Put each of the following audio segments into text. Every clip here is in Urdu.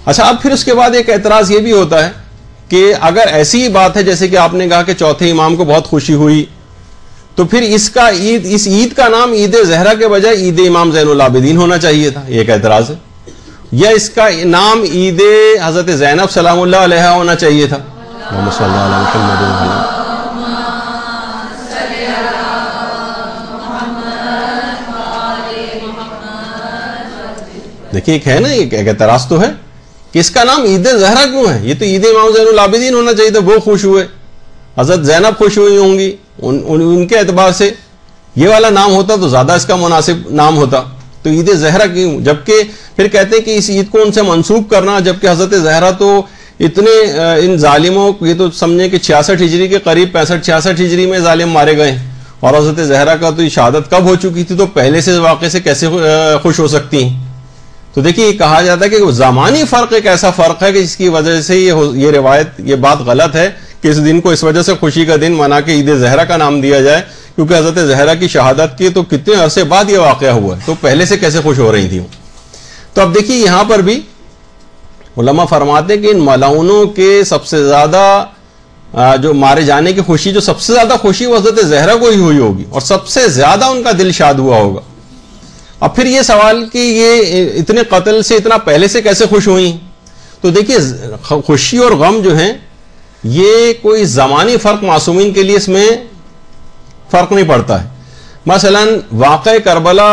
اچھا، اب پھر اس کے بعد ایک اعتراض یہ بھی ہوتا ہے کہ اگر ایسی بات ہے جیسے کہ آپ نے کہا کہ چوتھے امام کو بہت خوشی ہوئی، تو پھر اس عید کا نام عید زہرا کے بجائے عید امام زین العابدین ہونا چاہیے تھا، یہ ایک اعتراض ہے. یا اس کا نام عید حضرت زینب سلام اللہ علیہا ہونا چاہیے تھا. اللہم صلی علی محمد وعلی. دیکھیے ایک ہے نا، ایک اعتراض تو ہے کہ اس کا نام عید زہرا کیوں ہے؟ یہ تو عید امام زین العابدین ہونا چاہیے تھا. وہ خوش ہوئے، حضرت زینب خوش ہوئی ہوں گی، ان کے اعتبار سے یہ والا نام ہوتا تو زیادہ اس کا مناسب نام ہوتا. تو عید زہرا کیوں؟ جبکہ پھر کہتے ہیں کہ اس عید کو ان سے منسوب کرنا، جبکہ حضرت زہرا تو اتنے ان ظالموں، یہ تو سمجھیں کہ 66 ہجری کے قریب 65-66 ہجری میں ظالم مارے گئے، اور حضرت زہرا کا تو شہادت کب ہو چکی تھی، تو پہلے سے واقعے سے کیسے خوش ہو سکتی ہیں؟ تو دیکھیے یہ کہا جاتا ہے کہ زمانی فرق ایک ایسا فرق ہے کہ جس کی وجہ سے یہ روایت، یہ بات غلط ہے کہ اس دن کو اس وجہ سے خوشی کا دن منا کے عید زہرا کا نام دیا جائے، کیونکہ حضرت زہرا کی شہادت کی تو کتنے عرصے بعد یہ واقعہ ہوا ہے، تو پہلے سے کیسے خوش ہو رہی تھی. تو اب دیکھیے یہاں پر بھی علماء فرماتے ہیں کہ ان ملعونوں کے سب سے زیادہ جو مارے جانے کی خوشی، جو سب سے زیادہ خوشی وہ حضرت زہرا کو ہی ہوئی ہوگی، اور سب سے زیادہ ان کا دل شاد ہوا ہوگا. اب پھر یہ سوال کہ یہ اتنے قتل سے اتنا پہلے سے کیسے خوش ہوئی؟ تو دیکھیے خوشی اور غم جو ہیں یہ کوئی زمانی فرق معصومین کے لیے اس میں فرق نہیں پڑتا ہے. مثلا واقع کربلا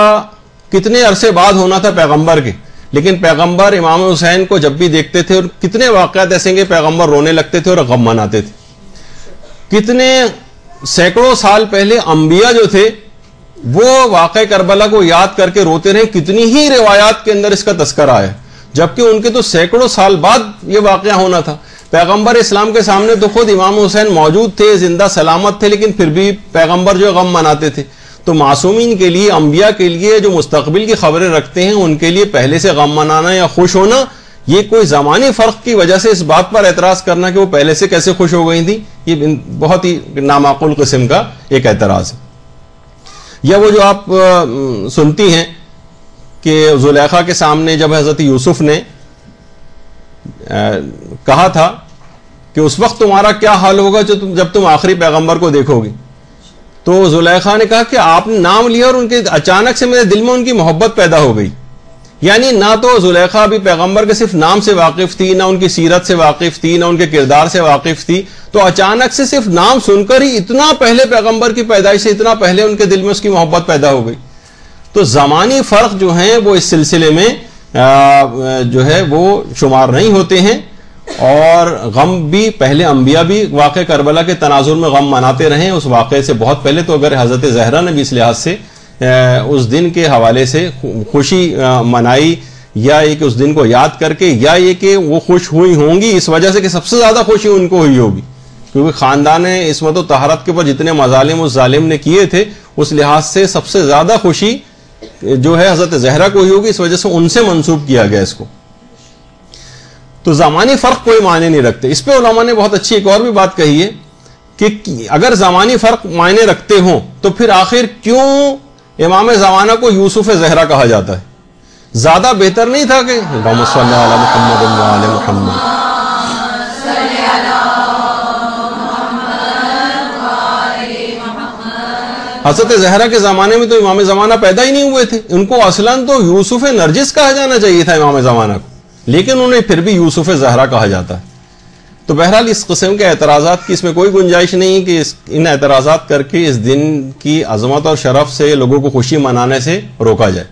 کتنے عرصے بعد ہونا تھا پیغمبر کے، لیکن پیغمبر امام حسین کو جب بھی دیکھتے تھے، اور کتنے واقعات ایسے کہ پیغمبر رونے لگتے تھے اور غم مناتے تھے. کتنے سینکڑوں سال پہلے انبیاء جو تھے وہ واقع کربلا کو یاد کر کے روتے رہے، کتنی ہی روایات کے اندر اس کا تذکرہ ہے، جبکہ ان کے تو سینکڑوں سال بعد یہ واقعہ ہونا تھا. پیغمبر اسلام کے سامنے تو خود امام حسین موجود تھے، زندہ سلامت تھے، لیکن پھر بھی پیغمبر جو غم مناتے تھے. تو معصومین کے لیے، انبیاء کے لیے جو مستقبل کی خبریں رکھتے ہیں، ان کے لیے پہلے سے غم منانا یا خوش ہونا، یہ کوئی زمانی فرق کی وجہ سے اس بات پر اعتراض کرنا کہ وہ پہلے سے کیسے خوش ہو گئی تھی، یہ بہت ہی نامعقول قسم کا ایک اعتراض ہے. یا وہ جو آپ سنتی ہیں کہ زلیخا کے سامنے جب حضرت یوسف نے کہا تھا کہ اس وقت تمہارا کیا حال ہوگا جب تم آخری پیغمبر کو دیکھو گی، تو زلیخا نے کہا کہ آپ نے نام لیا اور ان کے اچانک سے میرے دل میں ان کی محبت پیدا ہو گئی. یعنی نہ تو زلیخا بھی پیغمبر کے صرف نام سے واقف تھی، نہ ان کی سیرت سے واقف تھی، نہ ان کے کردار سے واقف تھی، تو اچانک سے صرف نام سن کر ہی اتنا پہلے پیغمبر کی پیدائش سے اتنا پہلے ان کے دل میں اس کی محبت پیدا ہو گئی. تو زمانی فرق جو ہیں وہ اس سلسلے میں جو ہے وہ شمار نہیں ہوتے ہیں. اور غم بھی پہلے انبیاء بھی واقع کربلا کے تناظر میں غم مناتے رہے اس واقعے سے بہت پہلے. تو اگر حضرت زہرا نے بھی اس لحاظ سے اس دن کے حوالے سے خوشی منائی، یا یہ کہ اس دن کو یاد کر کے، یا یہ کہ وہ خوش ہوئی ہوں گی اس وجہ سے کہ سب سے زیادہ خوشی ان کو ہوئی ہوگی، کیونکہ خاندان عصمت و طہارت کے اوپر جتنے مظالم اس ظالم نے کیے تھے اس لحاظ سے سب سے زیادہ خوشی جو ہے حضرت زہرا کو ہوئی ہوگی، اس وجہ سے ان سے منسوب کیا گیا اس کو. تو زمانی فرق کوئی معنی نہیں رکھتے. اس پہ علماء نے بہت اچھی ایک اور بھی بات کہی ہے کہ اگر زمانی فرق معنی رکھتے ہوں تو پھر آخر کیوں امام زمانہ کو یوسف زہرا کہا جاتا ہے؟ زیادہ بہتر نہیں تھا کہ اللہم صلی علی محمد وعلی محمد. حضرت زہرا کے زمانے میں تو امام زمانہ پیدا ہی نہیں ہوئے تھے، ان کو اصلاً تو یوسف نرجس کہا جانا چاہیے تھا امام زمانہ کو، لیکن انہیں پھر بھی یوسف زہرا کہا جاتا ہے. تو بہرحال اس قسم کے اعتراضات کی اس میں کوئی گنجائش نہیں کہ ان اعتراضات کر کے اس دن کی عظمت اور شرف سے لوگوں کو خوشی منانے سے روکا جائے.